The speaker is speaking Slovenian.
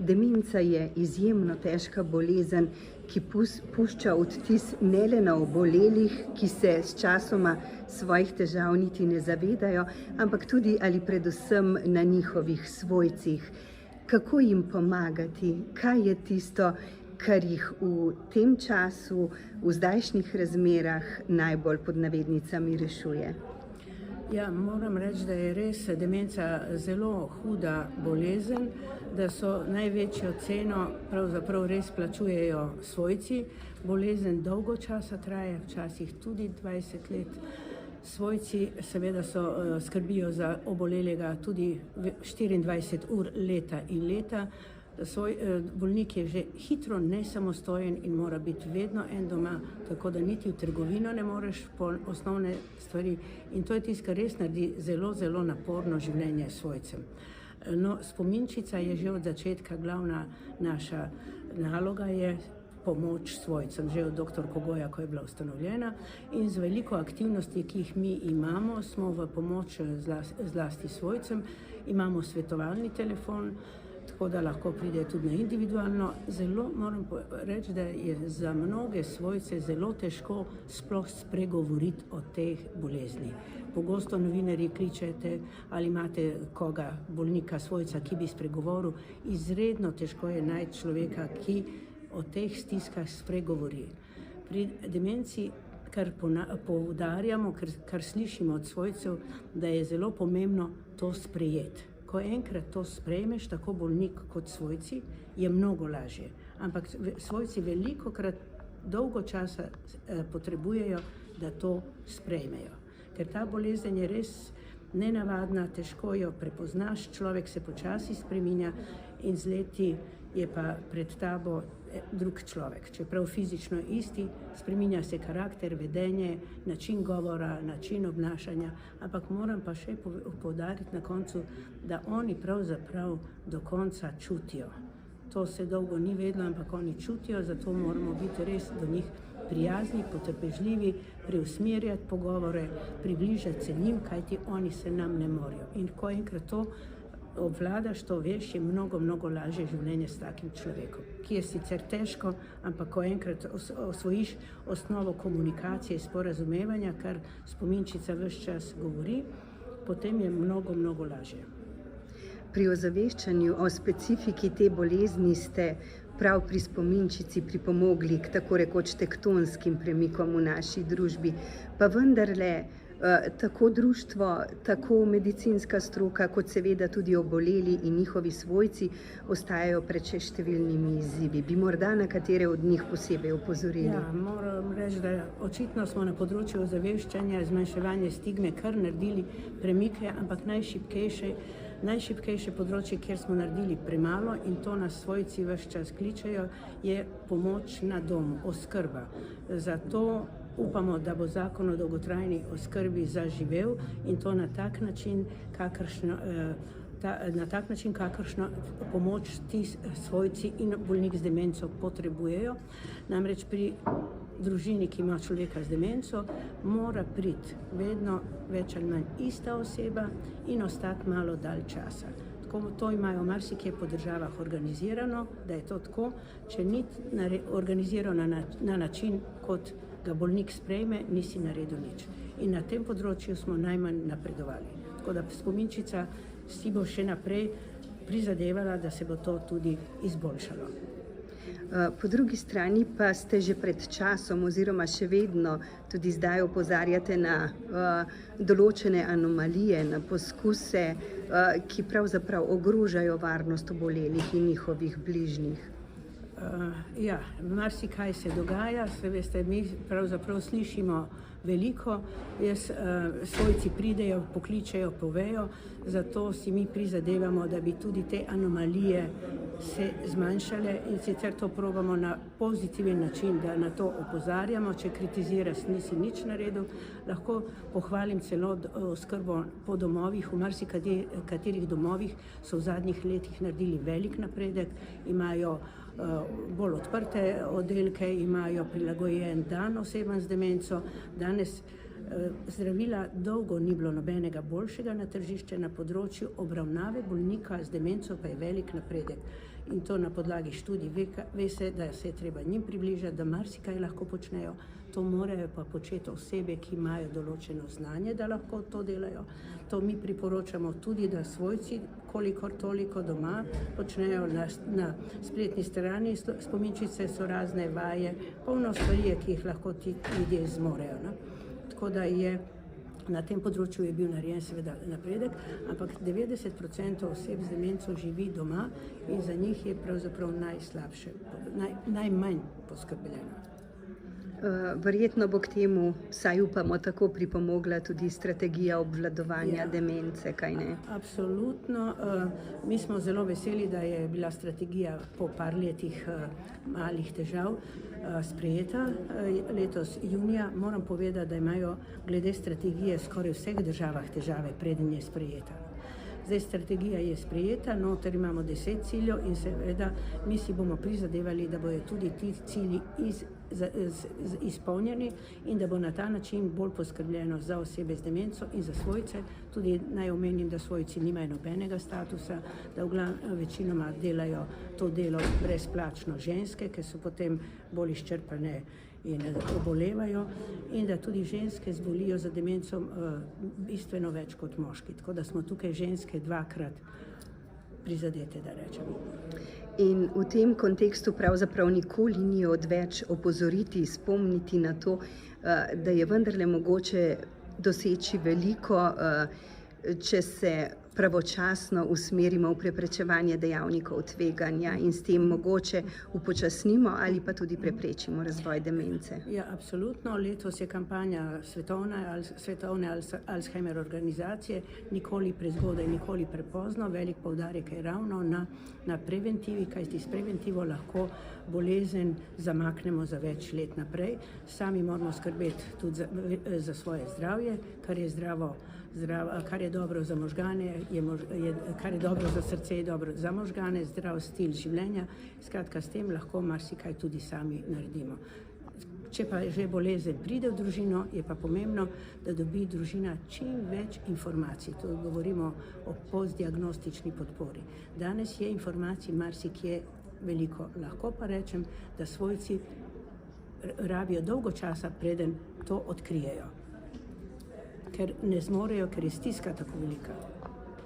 Demenca je izjemno težka bolezen, ki pušča odtis ne le na obolelih, ki se s časoma svojih težav niti ne zavedajo, ampak tudi ali predvsem na njihovih svojcih. Kako jim pomagati? Kaj je tisto, kar jih v tem času, v zdajšnjih razmerah najbolj pod navednicami rešuje? Ja, moram reči, da je res demenca zelo huda bolezen, da so največjo ceno pravzaprav res plačujejo svojci. Bolezen dolgo časa traja, včasih tudi 20 let. Svojci seveda skrbijo za obolelega tudi 24 ur leta in leta. Bolnik je že hitro nesamostojen in mora biti vedno en doma, tako da niti v trgovino ne moreš po osnovne stvari. In to je tisto, kar res naredi zelo, zelo naporno življenje svojcem. No, spominčica je že od začetka glavna naša naloga je pomoč svojcem, že od dr. Kogoja, ko je bila ustanovljena, in z veliko aktivnosti, ki jih mi imamo, smo v pomoč zlasti svojcem. Imamo svetovalni telefon, tako da lahko pride tudi na individualno. Zelo moram reči, da je za mnoge svojce zelo težko sploh spregovoriti o teh bolezni. Pogosto novinarji kličete, ali imate koga, bolnika, svojca, ki bi spregovoril. Izredno težko je najti človeka, ki o teh stiskah spregovori. Pri demenci, kar poudarjamo, kar slišimo od svojcev, da je zelo pomembno to sprejeti. Ko enkrat to sprejmeš, tako bolnik kot svojci, je mnogo lažje. Ampak svojci velikokrat dolgo časa potrebujejo, da to sprejmejo. Ker ta bolezen je res nenavadna, težko jo prepoznaš, človek se počasi spreminja in z leti je pa pred tabo drug človek. Čeprav fizično isti, spreminja se karakter, vedenje, način govora, način obnašanja, ampak moram pa še poudariti na koncu, da oni pravzaprav do konca čutijo. To se dolgo ni vedlo, ampak oni čutijo, zato moramo biti res do njih prijazni, potrpežljivi, preusmerjati pogovore, približati se njim, kajti oni se nam ne morejo. In ko enkrat to obvladaš, to veš, je mnogo, mnogo lažje življenje s takim človekom, ki je sicer težko, ampak ko enkrat osvojiš osnovo komunikacije, sporazumevanja, kar spominčica ves čas govori, potem je mnogo, mnogo lažje. Pri ozaveščanju o specifiki te bolezni ste prav pri spominčici pripomogli k tako rekoč tektonskim premikom v naši družbi, pa vendarle tako društvo, tako medicinska stroka, kot seveda tudi oboleli in njihovi svojci ostajajo pred še številnimi izzivi. Bi morda na katere od njih posebej opozorili? Ja, moram reči, da očitno smo na področju ozaveščanja, zmanjševanja stigme kar naredili premike, ampak najšibkejše področje, kjer smo naredili premalo, in to nas svojci ves čas kličejo, je pomoč na domu, oskrba. Zato upamo, da bo zakon o dolgotrajni oskrbi zaživel in to na tak način, kakršno pomoč ti svojci in bolnik z demenco potrebujejo. Namreč pri družini, ki ima človeka z demenco, mora priti vedno več ali manj ista oseba in ostati malo dalj časa. To imajo marsikje po državah organizirano, da je to tako, če ni organizirano na način, kot ga bolnik sprejme, nisi naredil nič. In na tem področju smo najmanj napredovali. Tako da spominčica si bo še naprej prizadevala, da se bo to tudi izboljšalo. Po drugi strani pa ste že pred časom oziroma še vedno tudi zdaj opozarjate na določene anomalije, na poskuse, ki pravzaprav ogrožajo varnost obolelih in njihovih bližnjih. Ja, marsikaj se dogaja, veste, mi pravzaprav slišimo veliko, svojci pridejo, pokličejo, povejo, zato si mi prizadevamo, da bi tudi te anomalije se zmanjšale in sicer to probamo na pozitiven način, da na to opozarjamo. Če kritiziraš, nisi nič naredil, lahko pohvalim celo oskrbo po domovih. V marsikaterih domovih so v zadnjih letih naredili velik napredek, imajo bolj odprte oddelke, imajo prilagojen dan osebam z demenco. Danes zdravila dolgo ni bilo nobenega boljšega na tržišče, na področju obravnave bolnika z demenco pa je velik napredek. In to na podlagi študij ve se, da se je treba njim približati, da marsikaj lahko počnejo. To morajo pa početi osebe, ki imajo določeno znanje, da lahko to delajo. To mi priporočamo tudi, da svojci, kolikor toliko doma, počnejo na spletni strani. Spominčice so razne vaje, polno stvari, ki jih lahko ti ljudje zmorejo. No? Tako da je na tem področju je bil narejen seveda napredek, ampak 90% oseb z demenco živi doma in za njih je pravzaprav najslabše, najmanj poskrbljeno. Verjetno bo k temu, saj upamo, tako pripomogla tudi strategija obvladovanja demence, kaj ne? Absolutno. Mi smo zelo veseli, da je bila strategija po par letih malih težav sprejeta letos junija. Moram povedati, da imajo glede strategije skoraj v vseh državah težave, preden je sprejeta. Zdaj strategija je sprejeta, noter imamo 10 ciljev in seveda mi si bomo prizadevali, da bodo tudi ti cilji izpolnjeni in da bo na ta način bolj poskrbljeno za osebe z demenco in za svojce. Tudi naj omenim, da svojci nimajo nobenega statusa, da večinoma delajo to delo brezplačno ženske, ki so potem bolj izčrpane in obolevajo, in da tudi ženske zbolijo za demenco bistveno več kot moški. Tako da smo tukaj ženske dvakrat prizadete, da rečemo. In v tem kontekstu pravzaprav nikoli ni odveč opozoriti, spomniti na to, da je vendarle mogoče doseči veliko, če se pravočasno usmerimo v preprečevanje dejavnikov tveganja in s tem mogoče upočasnimo ali pa tudi preprečimo razvoj demence. Ja, absolutno. Letos je kampanja svetovne Alzheimer organizacije Nikoli prezgodaj, nikoli prepozno. Velik poudarek je ravno na preventivi, kajti s preventivo lahko bolezen zamaknemo za več let naprej. Sami moramo skrbeti tudi za svoje zdravje, kar je dobro za možgane, kar je dobro za srce, je dobro za možgane, zdrav stil življenja. Skratka, s tem lahko marsikaj tudi sami naredimo. Če pa že bolezen pride v družino, je pa pomembno, da dobi družina čim več informacij. To govorimo o postdiagnostični podpori. Danes je informacij marsikje veliko. Lahko pa rečem, da svojci rabijo dolgo časa, preden to odkrijejo. Ker ne zmorejo, ker je stiska tako velika.